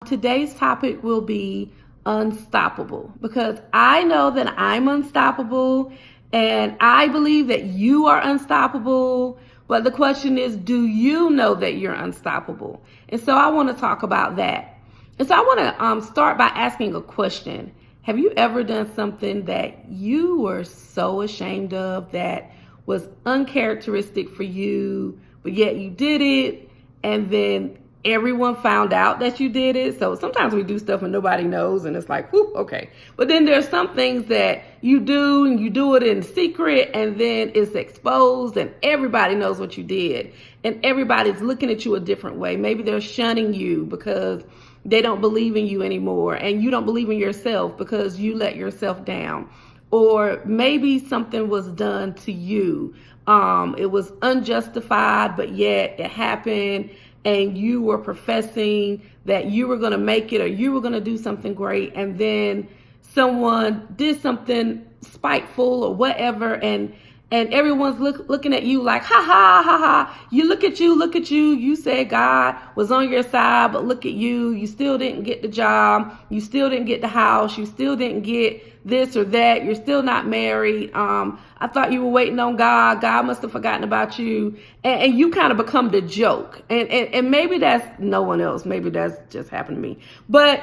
today's topic will be unstoppable, because I know that I'm unstoppable and I believe that you are unstoppable. But the question is, do you know that you're unstoppable? And so I want to talk about that. And so I want to start by asking a question. Have you ever done something that you were so ashamed of, that was uncharacteristic for you, but yet you did it, and then everyone found out that you did it? So sometimes we do stuff and nobody knows, and it's like, whew, okay. But then there's some things that you do and you do it in secret, and then it's exposed and everybody knows what you did, and everybody's looking at you a different way. Maybe they're shunning you because they don't believe in you anymore, and you don't believe in yourself because you let yourself down. Or maybe something was done to you. It was unjustified, but yet it happened, and you were professing that you were going to make it or you were going to do something great, and then someone did something spiteful or whatever, and everyone's looking at you like, ha ha ha ha. Look at you. You said God was on your side, but look at you. You still didn't get the job. You still didn't get the house. You still didn't get this or that. You're still not married. I thought you were waiting on God. God must have forgotten about you. And you kind of become the joke. And maybe that's no one else. Maybe that's just happened to me. But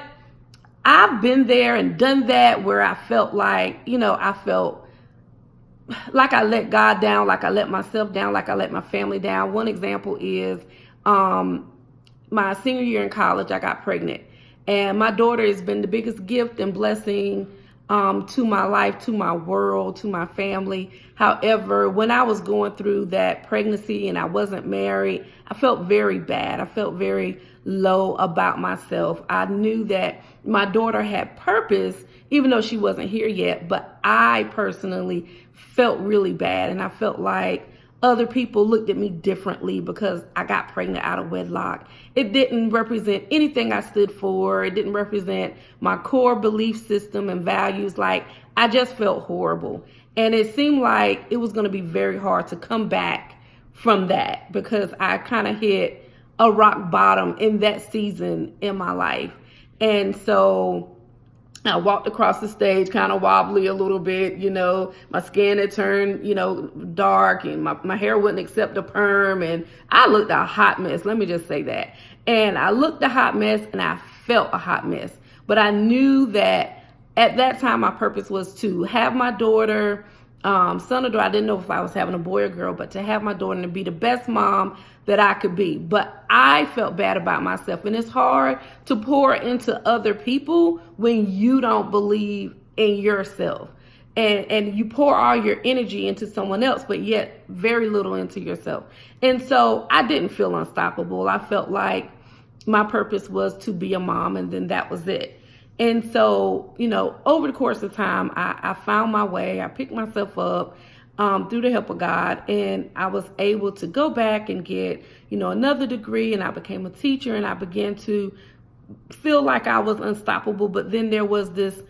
I've been there and done that, where I felt like, I felt like I let God down, like I let myself down, like I let my family down. One example is my senior year in college, I got pregnant. And my daughter has been the biggest gift and blessing to my life, to my world, to my family. However, when I was going through that pregnancy and I wasn't married, I felt very bad. I felt very low about myself. I knew that my daughter had purpose, even though she wasn't here yet, but I personally felt really bad, and I felt like other people looked at me differently because I got pregnant out of wedlock. It didn't represent anything I stood for. It didn't represent my core belief system and values. Like, I just felt horrible. And it seemed like it was going to be very hard to come back from that, because I kind of hit a rock bottom in that season in my life. And so I walked across the stage kind of wobbly a little bit, my skin had turned, dark, and my hair wouldn't accept a perm, and I looked a hot mess. Let me just say that. And I looked a hot mess, and I felt a hot mess. But I knew that at that time, my purpose was to have my daughter, son or daughter. I didn't know if I was having a boy or girl, but to have my daughter and be the best mom that I could be. But I felt bad about myself, and it's hard to pour into other people when you don't believe in yourself, and you pour all your energy into someone else, but yet very little into yourself. And so I didn't feel unstoppable. I felt like my purpose was to be a mom, and then that was it. And so, over the course of time, I found my way. I picked myself up through the help of God, and I was able to go back and get, another degree, and I became a teacher, and I began to feel like I was unstoppable. But then there was this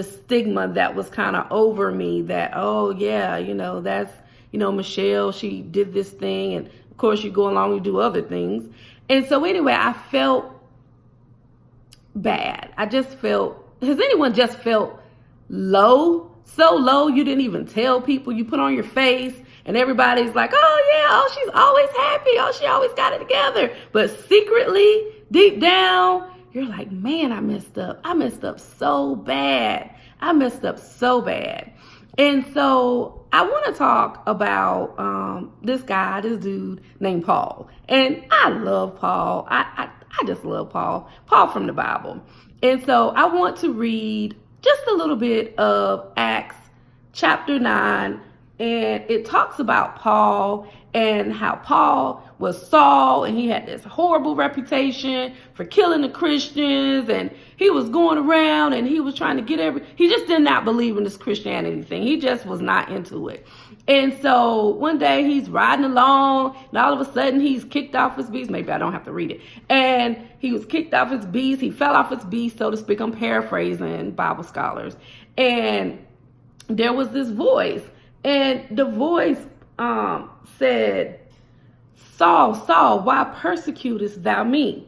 stigma that was kind of over me, that, oh yeah, that's, Michelle, she did this thing, and of course you go along and do other things. And so anyway, I felt bad. I just felt, has anyone just felt low? So low you didn't even tell people. You put on your face and everybody's like, oh yeah, oh, she's always happy, oh, she always got it together. But secretly, deep down, you're like, man, I messed up. I messed up so bad. I messed up so bad. And so I want to talk about this dude named Paul. And I love Paul. I just love Paul from the Bible. And so I want to read just a little bit of Acts chapter 9, and it talks about Paul and how Paul was Saul, and he had this horrible reputation for killing the Christians, and he was going around and he was trying to get he just did not believe in this Christianity thing. He just was not into it. And so one day he's riding along, and all of a sudden he's kicked off his beast. Maybe I don't have to read it. And he was kicked off his beast. He fell off his beast, so to speak. I'm paraphrasing Bible scholars. And there was this voice, and the voice said, Saul, Saul, why persecutest thou me?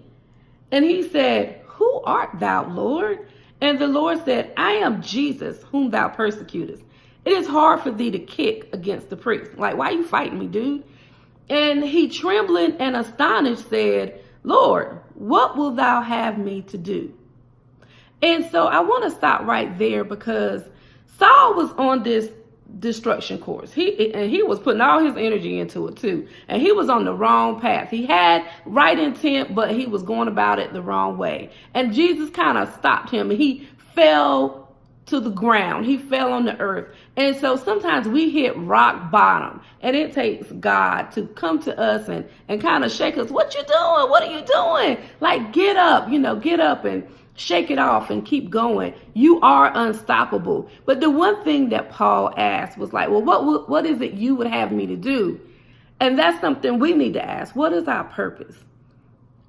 And he said, who who art thou, Lord? And the Lord said, I am Jesus, whom thou persecutest. It is hard for thee to kick against the pricks. Like, why are you fighting me, dude? And he, trembling and astonished, said, Lord, what wilt thou have me to do? And so I want to stop right there, because Saul was on this destruction course. He was putting all his energy into it too. And he was on the wrong path. He had right intent, but he was going about it the wrong way. And Jesus kind of stopped him, and he fell to the ground. He fell on the earth. And so sometimes we hit rock bottom, and it takes God to come to us and kind of shake us. What you doing? What are you doing? Like, get up, get up and shake it off and keep going. You are unstoppable. But the one thing that Paul asked was like, well, what is it you would have me to do? And that's something we need to ask. What is our purpose?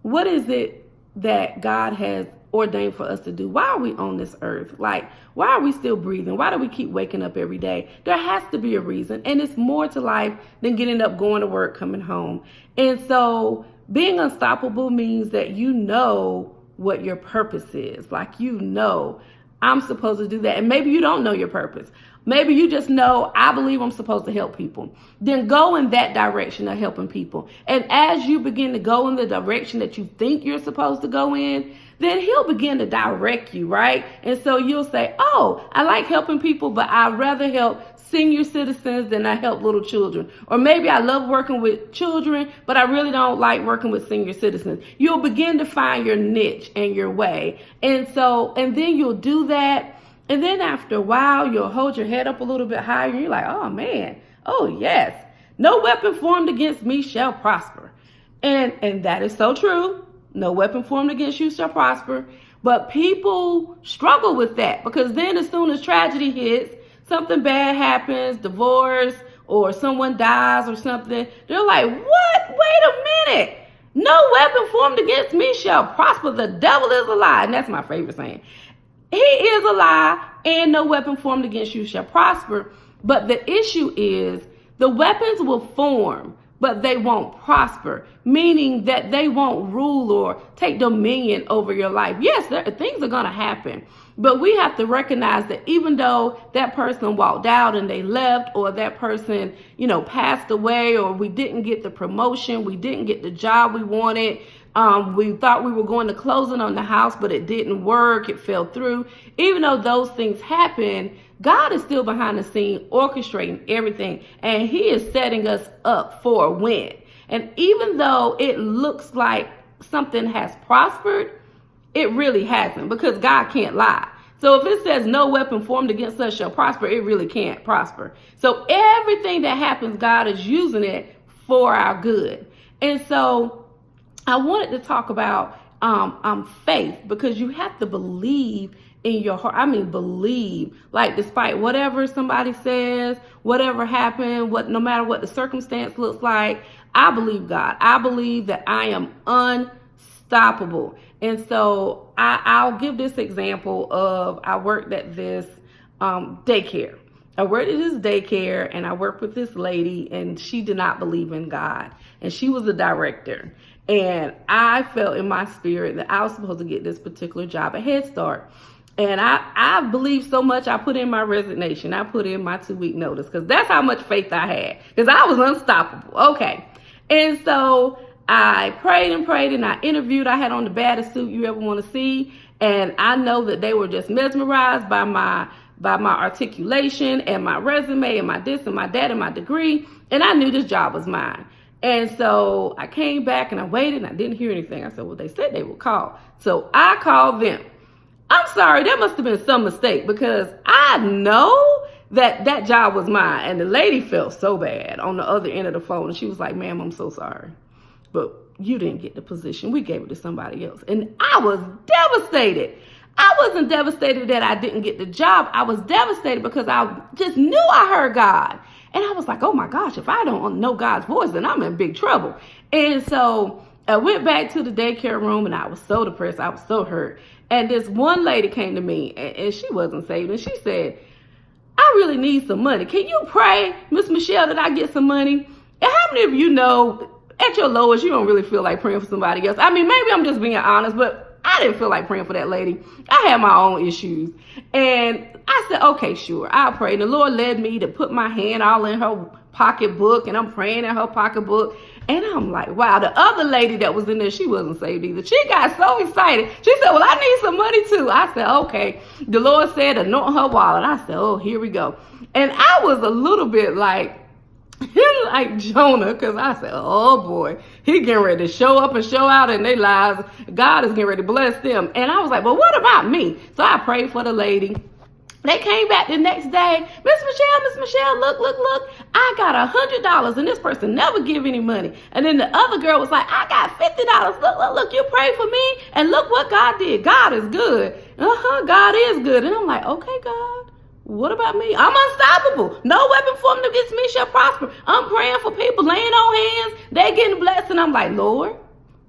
What is it that God has ordained for us to do? Why are we on this earth? Like, why are we still breathing? Why do we keep waking up every day? There has to be a reason. And it's more to life than getting up, going to work, coming home. And so being unstoppable means that you know what your purpose is. Like, I'm supposed to do that. And maybe you don't know your purpose. Maybe you just know, I believe I'm supposed to help people. Then go in that direction of helping people. And as you begin to go in the direction that you think you're supposed to go in, then he'll begin to direct you, right? And so you'll say, oh, I like helping people, but I'd rather help senior citizens than I help little children. Or maybe I love working with children, but I really don't like working with senior citizens. You'll begin to find your niche and your way. And then you'll do that. And then after a while, you'll hold your head up a little bit higher. And you're like, oh man, oh yes, no weapon formed against me shall prosper. And that is so true. No weapon formed against you shall prosper. But people struggle with that, because then as soon as tragedy hits, something bad happens, divorce, or someone dies or something, they're like, what? Wait a minute. No weapon formed against me shall prosper. The devil is a lie. And that's my favorite saying. He is a lie, and no weapon formed against you shall prosper. But the issue is the weapons will form, but they won't prosper, meaning that they won't rule or take dominion over your life. Yes, things are going to happen, but we have to recognize that even though that person walked out and they left, or that person, passed away, or we didn't get the promotion, we didn't get the job we wanted, we thought we were going to closing on the house, but it didn't work, it fell through. Even though those things happen, God is still behind the scene orchestrating everything, and he is setting us up for a win. And even though it looks like something has prospered, it really hasn't, because God can't lie. So if it says no weapon formed against us shall prosper, it really can't prosper. So everything that happens, God is using it for our good. And so I wanted to talk about faith, because you have to believe in your heart. I mean, believe, like, despite whatever somebody says, whatever happened, no matter what the circumstance looks like, I believe God. I believe that I am unstoppable. And so I'll give this example of, I worked at this daycare. I worked at this daycare, and I worked with this lady, and she did not believe in God. And she was a director. And I felt in my spirit that I was supposed to get this particular job at Head Start. And I believed so much, I put in my resignation. I put in my 2-week notice, because that's how much faith I had, because I was unstoppable. Okay. And so I prayed and prayed, and I interviewed. I had on the baddest suit you ever want to see. And I know that they were just mesmerized by my articulation and my resume and my this and my that and my degree. And I knew this job was mine. And so I came back and I waited and I didn't hear anything. I said, well, they said they would call. So I called them. I'm sorry, there must have been some mistake, because I know that job was mine. And the lady felt so bad on the other end of the phone. And she was like, ma'am, I'm so sorry, but you didn't get the position. We gave it to somebody else. And I was devastated. I wasn't devastated that I didn't get the job. I was devastated because I just knew I heard God. And I was like, oh my gosh, if I don't know God's voice, then I'm in big trouble. And so I went back to the daycare room, and I was so depressed. I was so hurt. And this one lady came to me, and she wasn't saved. And she said, I really need some money. Can you pray, Miss Michelle, that I get some money? And how many of you know, at your lowest, you don't really feel like praying for somebody else? I mean, maybe I'm just being honest, but I I didn't feel like praying for that lady. I had my own issues. And I said, okay, sure, I'll pray. And the Lord led me to put my hand all in her pocketbook, and I'm praying in her pocketbook. And I'm like, wow, the other lady that was in there, she wasn't saved either. She got so excited. She said, well, I need some money too. I said, okay. The Lord said, anoint her wallet. I said, oh, here we go. And I was a little bit like Jonah, because I said, oh boy, he getting ready to show up and show out in their lives. God is getting ready to bless them. And I was like, well, what about me? So I prayed for the lady. They came back the next day. Miss Michelle, look. I got $100 and this person never give any money. And then the other girl was like, I got $50. Look, you prayed for me and look what God did. God is good. God is good. And I'm like, okay, God, what about me? I'm unstoppable. No weapon formed against me shall prosper. I'm praying for people, laying on hands. They getting blessed. And I'm like, Lord,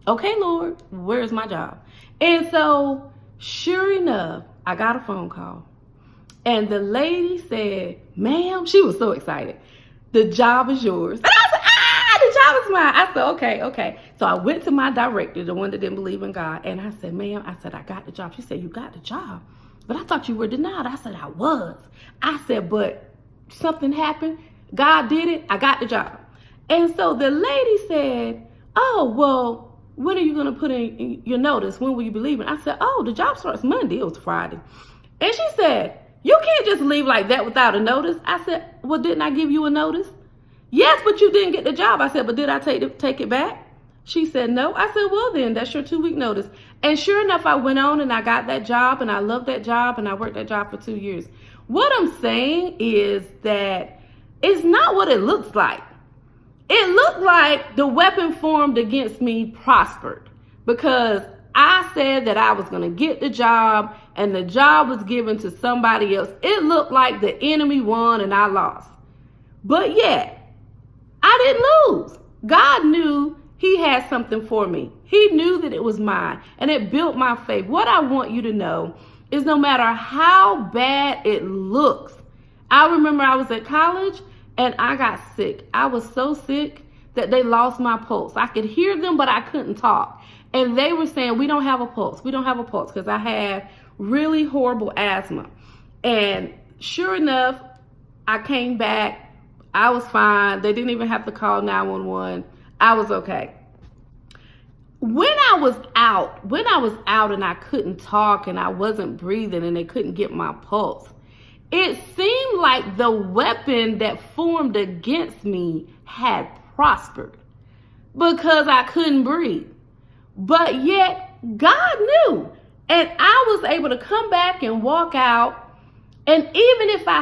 okay, Lord, where's my job? And so sure enough, I got a phone call. And the lady said, ma'am, she was so excited, the job is yours. And I said, the job is mine. I said, okay. So I went to my director, the one that didn't believe in God. And I said, ma'am, I got the job. She said, you got the job? But I thought you were denied. I said, I was. I said, but something happened. God did it. I got the job. And so the lady said, oh, well, when are you going to put in your notice? When will you be leaving? I said, oh, the job starts Monday. It was Friday. And she said, you can't just leave like that without a notice. I said, well, didn't I give you a notice? Yes, but you didn't get the job. I said, but did I take it back? She said, no. I said, well, then that's your 2-week notice. And sure enough, I went on and I got that job and I loved that job and I worked that job for 2 years. What I'm saying is that it's not what it looks like. It looked like the weapon formed against me prospered because I said that I was going to get the job and the job was given to somebody else. It looked like the enemy won and I lost. But yet, I didn't lose. God knew he had something for me. He knew that it was mine and it built my faith. What I want you to know is no matter how bad it looks. I remember I was at college and I got sick. I was so sick that they lost my pulse. I could hear them, but I couldn't talk. And they were saying, we don't have a pulse. We don't have a pulse because I had really horrible asthma. And sure enough, I came back. I was fine. They didn't even have to call 911. I was okay. When I was out and I couldn't talk and I wasn't breathing and they couldn't get my pulse, it seemed like the weapon that formed against me had prospered because I couldn't breathe. But yet God knew, and I was able to come back and walk out. And even if I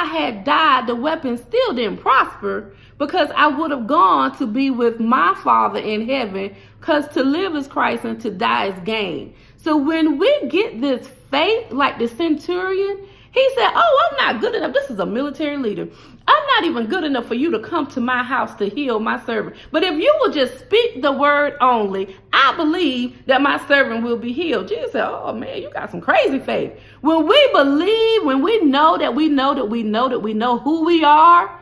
had died, the weapon still didn't prosper because I would have gone to be with my Father in heaven, because to live is Christ and to die is gain. So when we get this faith, like the centurion, he said, oh, I'm not good enough. This is a military leader. I'm not even good enough for you to come to my house to heal my servant. But if you will just speak the word only, I believe that my servant will be healed. Jesus said, oh man, you got some crazy faith. When we believe, when we know that we know that we know that we know who we are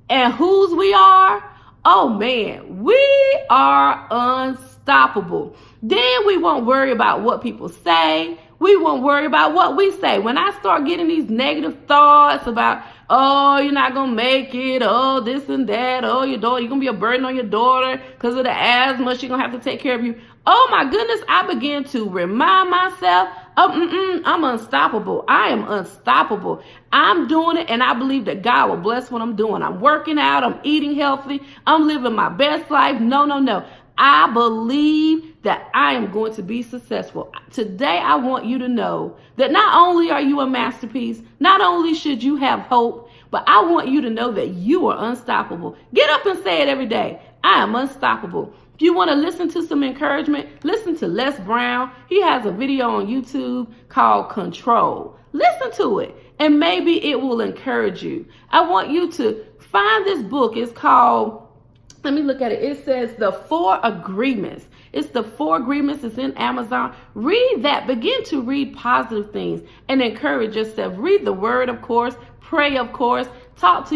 and whose we are, oh man, we are unstoppable. Then we won't worry about what people say. We won't worry about what we say. When I start getting these negative thoughts about, oh, you're not going to make it, oh, this and that, oh, your daughter, you're going to be a burden on your daughter because of the asthma, she's going to have to take care of you. Oh, my goodness, I begin to remind myself, I'm unstoppable. I am unstoppable. I'm doing it, and I believe that God will bless what I'm doing. I'm working out. I'm eating healthy. I'm living my best life. No. I believe that I am going to be successful. Today, I want you to know that not only are you a masterpiece, not only should you have hope, but I want you to know that you are unstoppable. Get up and say it every day. I am unstoppable. If you want to listen to some encouragement, listen to Les Brown. He has a video on YouTube called Control. Listen to it, and maybe it will encourage you. I want you to find this book. It's called, let me look at it. It says The 4 Agreements. It's The 4 Agreements. It's in Amazon. Read that. Begin to read positive things and encourage yourself. Read the word, of course. Pray, of course. Talk to your